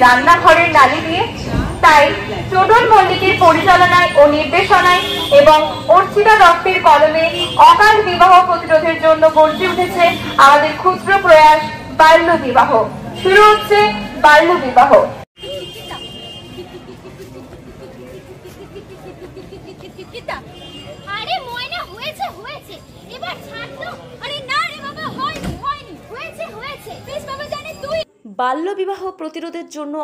রান্নাঘরের নালি দিয়ে। তাই টোটন মল্লিকের পরিচালনায় ও নির্দেশনায় এবং অর্চিতা দত্তের কলমে অকাল বিবাহ প্রতিরোধের জন্য গড়ে উঠেছে আমাদের ক্ষুদ্র প্রয়াস বাল্য বিবাহ। শুরু হচ্ছে বাল্য বিবাহ। আরে ময়না হয়েছে হয়েছে, এবার ছাড় তো। আরে না রে বাবা, হয়নি হয়নি, হয়েছে হয়েছে। বেশ বাবা জানে তুই। বাল্যবিবাহ প্রতিরোধের জন্য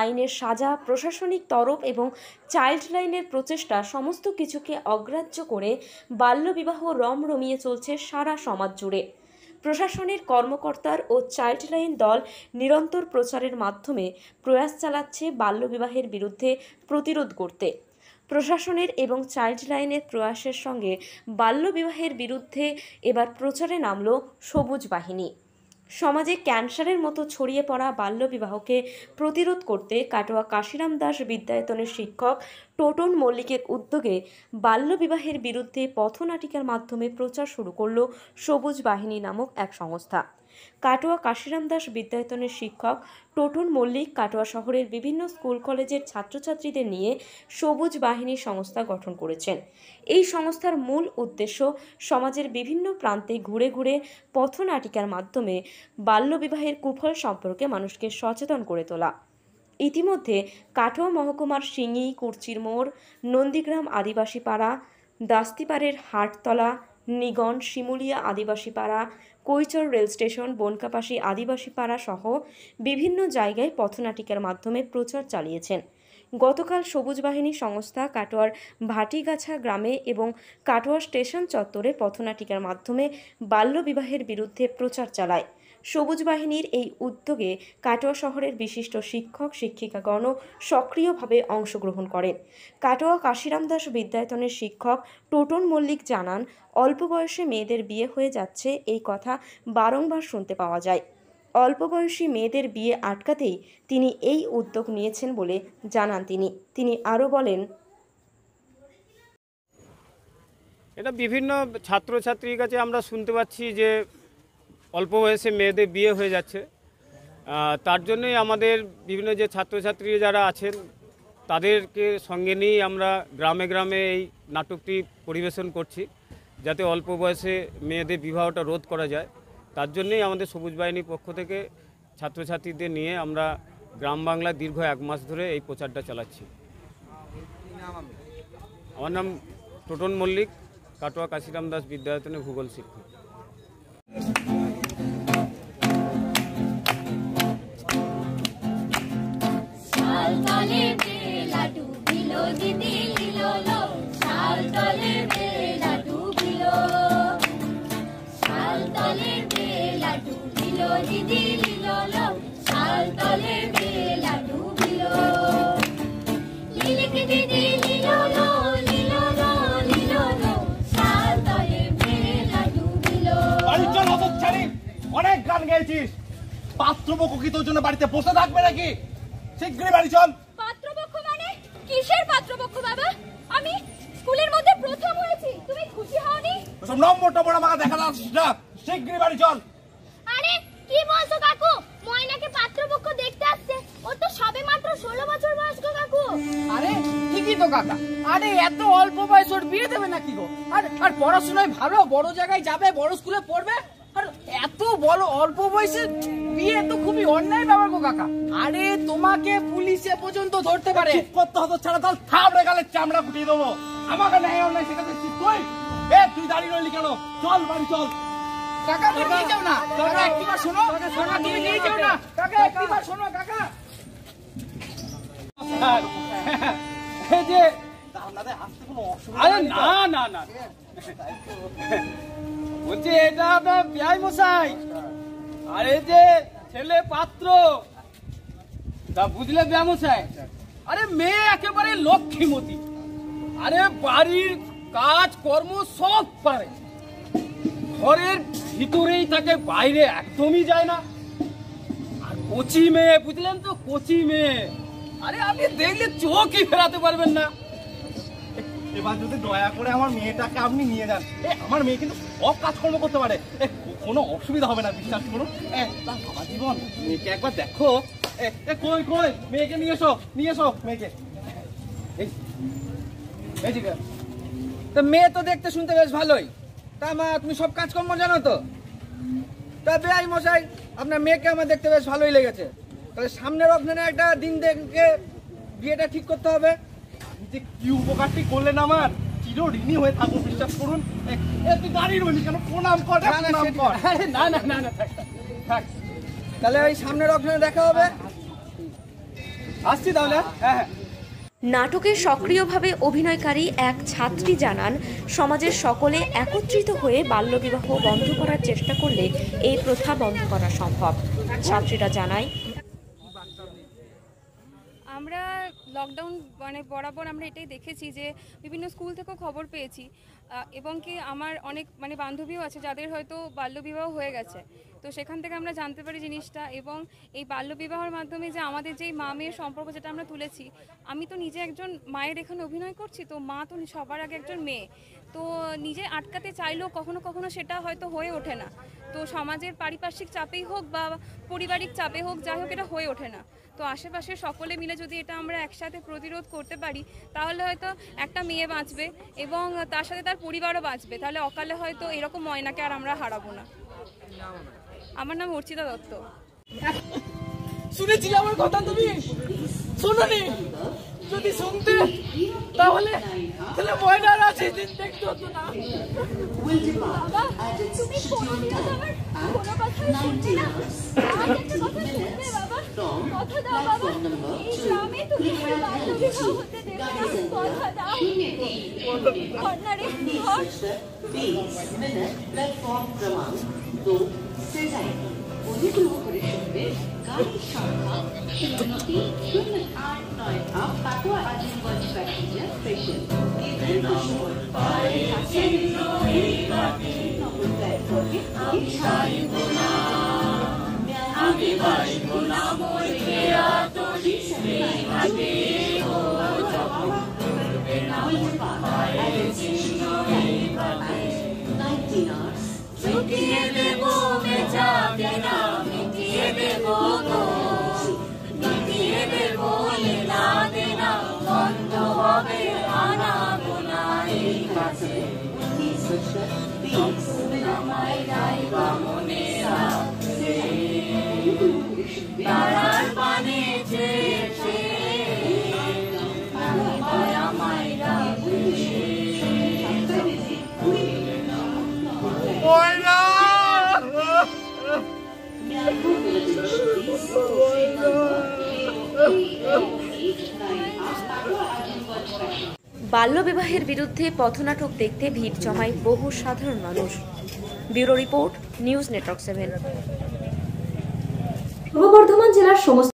আইনের সাজা, প্রশাসনিক তরফ এবং চাইল্ড লাইনের প্রচেষ্টা সমস্ত কিছুকে অগ্রাহ্য করে বাল্যবিবাহ রমরমিয়ে চলছে সারা সমাজ জুড়ে। প্রশাসনের কর্মকর্তার ও চাইল্ড লাইন দল নিরন্তর প্রচারের মাধ্যমে প্রয়াস চালাচ্ছে বাল্যবিবাহের বিরুদ্ধে প্রতিরোধ করতে। প্রশাসনের এবং চাইল্ড লাইনের প্রয়াসের সঙ্গে বাল্যবিবাহের বিরুদ্ধে এবার প্রচারে নামল সবুজ বাহিনী। সমাজে ক্যান্সারের মতো ছড়িয়ে পড়া বাল্যবিবাহকে প্রতিরোধ করতে কাটোয়া কাশিরাম দাস বিদ্যায়তনের শিক্ষক টোটন মল্লিকের উদ্যোগে বাল্যবিবাহের বিরুদ্ধে পথনাটিকার মাধ্যমে প্রচার শুরু করল সবুজ বাহিনী নামক এক সংস্থা। কাটোয়া কাশিরাম দাস বিদ্যায়তনের শিক্ষক টোটন মল্লিক কাটোয়া শহরের বিভিন্ন স্কুল কলেজের ছাত্রছাত্রীদের নিয়ে সবুজ বাহিনী সংস্থা গঠন করেছেন। এই সংস্থার মূল উদ্দেশ্য সমাজের বিভিন্ন প্রান্তে ঘুরে ঘুরে পথনাটিকার মাধ্যমে বাল্যবিবাহের কুফল সম্পর্কে মানুষকে সচেতন করে তোলা। ইতিমধ্যে কাটোয়া মহকুমার সিঙ্গি, কুরচির মোড়, নন্দীগ্রাম আদিবাসী পাড়া, দাস্তিপাড়ের হাটতলা, নিগন, শিমুলিয়া আদিবাসী পাড়া, কৈচর রেল স্টেশন, বনকাপাশি আদিবাসী পাড়া সহ বিভিন্ন জায়গায় পথনাটিকার মাধ্যমে প্রচার চালিয়েছেন। গতকাল সবুজ বাহিনী সংস্থা কাটোয়ার ভাটিগাছা গ্রামে এবং কাটোয়া স্টেশন চত্বরে পথনাটিকার মাধ্যমে বাল্যবিবাহের বিরুদ্ধে প্রচার চালায়। সবুজ বাহিনীর এই উদ্যোগে কাটোয়া শহরের বিশিষ্ট শিক্ষক শিক্ষিকাগণ সক্রিয়ভাবে অংশগ্রহণ করেন। কাটোয়া কাশিরাম দাস বিদ্যায়তনের শিক্ষক টোটন মল্লিক জানান, অল্প বয়সে মেয়েদের বিয়ে হয়ে যাচ্ছে এই কথা বারংবার শুনতে পাওয়া যায়। অল্প বয়সী মেয়েদের বিয়ে আটকাতেই তিনি এই উদ্যোগ নিয়েছেন বলে জানান তিনি আরও বলেন, এটা বিভিন্ন ছাত্রছাত্রীর কাছে আমরা শুনতে পাচ্ছি যে অল্প বয়সে মেয়েদের বিয়ে হয়ে যাচ্ছে। তার জন্যই আমাদের বিভিন্ন যে ছাত্রছাত্রী যারা আছেন তাদেরকে সঙ্গে নিয়েই আমরা গ্রামে গ্রামে এই নাটকটি পরিবেশন করছি, যাতে অল্প বয়সে মেয়েদের বিবাহটা রোধ করা যায়। তার জন্যই আমাদের সবুজ বাহিনীর পক্ষ থেকে ছাত্রছাত্রীদের নিয়ে আমরা গ্রাম বাংলায় দীর্ঘ 1 মাস ধরে এই প্রচারটা চালাচ্ছি। আমার নাম টোটন মল্লিক, কাটোয়া কাশিরাম দাস বিদ্যায়তনের ভূগোল শিক্ষক। অনেক গান গেয়েছিস, পাত্রপক্ষ কি তোর জন্য বাড়িতে বসে থাকবে নাকি? শীঘ্রই বাড়ি চল। পাত্রপক্ষ মানে কিসের পাত্রপক্ষ বাবা? আমি স্কুলের মধ্যে প্রথম হয়েছি, তুমি খুশি হওনি? সব নম্বরটা বড় আমাকে দেখা যাচ্ছে না, শীঘ্রই বাড়ি চল। আরে কি বলছো কাকু? ময়নাকে পাত্রপক্ষ দেখতে আসছে, ও তো সবে মাত্র 16 বছর বয়স গো কাকু। আরে ঠিকই তো কাকা, আরে এত অল্প বয়স ওর বিয়ে দেবে নাকি গো? আর পড়াশোনায় ভালো, বড় জায়গায় যাবে, বড় স্কুলে পড়বে, আর এত বড় অল্প বয়সে বিয়ে তো খুবই অন্যায় ব্যাপার গো কাকা। আরে তোমাকে পুলিশে পর্যন্ত ধরতে পারে। চুপ করতে হতো, ছাড়া তাল থাবড়ে গেলে চামড়া ফুটিয়ে দেবো। আমাকে নেই অন্যায় শেখাতে তুই? তুই দাঁড়িয়ে রইলি কেন? চল বাড়ি চল। কাকা তুমি নিয়ে যাও না, কাকা একবার শোনো, কাকা তুমি নিয়ে যাও না, কাকা একবার শোনো কাকা। এই যে আরে না না না বলছি, এটা আপনার বিআই মশাই, আর এই যে ছেলে পাত্র, তা বুঝলে বিআই মশাই? আরে মেয়ে একেবারে লক্ষ্মীমতী, আরে বাড়ির কাজ কর্ম সব পারে, ঘরের ভিতরেই থাকে, বাইরে একদমই যায় না। আর কচি মেয়ে, বুঝলেন তো, কচি মেয়ে, আরে আপনি দেখলে চোখই ফেরাতে পারবেন না। এবার যদি দয়া করে আমার মেয়েটাকে আপনি নিয়ে যান, আমার মেয়ে কিন্তু সব কাজকর্ম করতে পারে, কোনো অসুবিধা হবে না, বিশ্বাস করুন। বাবা জীবন, মেয়েকে একবার দেখো। কই কই মেয়েকে নিয়ে এসো, নিয়ে এসো মেয়েকে। তো মেয়ে তো দেখতে শুনতে বেশ ভালোই, তা মা তুমি সব কাজকর্ম জানো তো? তা বেআই মশাই, আপনার মেয়েকে আমার দেখতে বেশ ভালোই লেগেছে, তাহলে সামনের ওখানে একটা দিন দেখে বিয়েটা ঠিক করতে হবে। যে কি উপকারটি করলেন আমার, চিরঋণী হয়ে থাকবো, বিশ্বাস করুন। তুই দাঁড়িয়ে রইলি কেন? প্রণাম কর, প্রণাম কর। না না না না, থাক, তাহলে ওই সামনের ওখানে দেখা হবে। আসছি তাহলে। হ্যাঁ হ্যাঁ। নাটকে সক্রিয়ভাবে অভিনয়কারী এক ছাত্রী জানান, সমাজের সকলে একত্রিত হয়ে বাল্যবিবাহ বন্ধ করার চেষ্টা করলে এই প্রথা বন্ধ করা সম্ভব। ছাত্রীরা জানায়, আমরা লকডাউন বরাবর আমরা এটাই দেখেছি যে বিভিন্ন স্কুল থেকেও খবর পেয়েছি এবং কি আমার অনেক বান্ধবীও আছে যাদের হয়তো বাল্যবিবাহ হয়ে গেছে, তো সেখান থেকে আমরা জানতে পারি জিনিসটা। এবং এই বাল্যবিবাহের মাধ্যমে যে আমাদের যেই মা মেয়ের সম্পর্ক যেটা আমরা তুলেছি, আমি তো নিজে একজন মায়ের এখানে অভিনয় করছি, তো মা তো সবার আগে একজন মেয়ে, তো নিজে আটকাতে চাইলেও কখনো কখনো সেটা হয়তো হয়ে ওঠে না। তো সমাজের পারিপার্শ্বিক চাপেই হোক বা পারিবারিক চাপে হোক, যাই হোক, এটা হয়ে ওঠে না। তো আশেপাশে সকলে মিলে যদি এটা আমরা একসাথে প্রতিরোধ করতে পারি, তাহলে হয়তো একটা মেয়ে বাঁচবে এবং তার সাথে তার পরিবারও বাঁচবে, তাহলে অকালে হয়তো এরকম ময়নাকে আর আমরা হারাবো না। আমার নাম অর্চিতা দত্ত। শুনেছি আমার কথা, তুমি শোনোনি? যদি শুনতে তাহলে ময়নার আছে দিন দেখতে হতো না। বাবা, তুমি কোনোদিনও তো আমার কোনো কথাই শুনতে না। আজ একটা কথা শুনবে বাবা, কথা দাও বাবা, এই গ্রামে তুমি বাল্যবিবাহ হতে দেবে না, কথা দাও। কন্যারে ধর। প্ল্যাটফর্ম ক্রমাঙ্ক 2 से जाएगी। অনুগ্রহ করে শুনবেন গাড়ির সংখ্যা 030898 পাকুয়া আজিমগঞ্জ প্যাসেঞ্জার স্টেশন। নির্ধারিত সময় নম্বর প্ল্যাটফর্মে আমি বাড়িব না বলকে এত দিশে আগে ও যখন করবে না পায় চিহ্নই পাবে 19 hours মিটিয়ে দেব বেচাকে না মিটিয়ে দেব গো মিটিয়ে দেব না দেনা বন্ধ হবে আনা গোনা এই কাছে 1920 আমায় রাইবা মনে রাখছে তারার পানে চেয়েছে আমায় রাখছে বাল্যবিবাহের বিরুদ্ধে পথনাটক দেখতে ভিড় জমায় বহু সাধারণ মানুষ। Bureau report, news network 7। পূর্ব বর্ধমান জেলার সমস্ত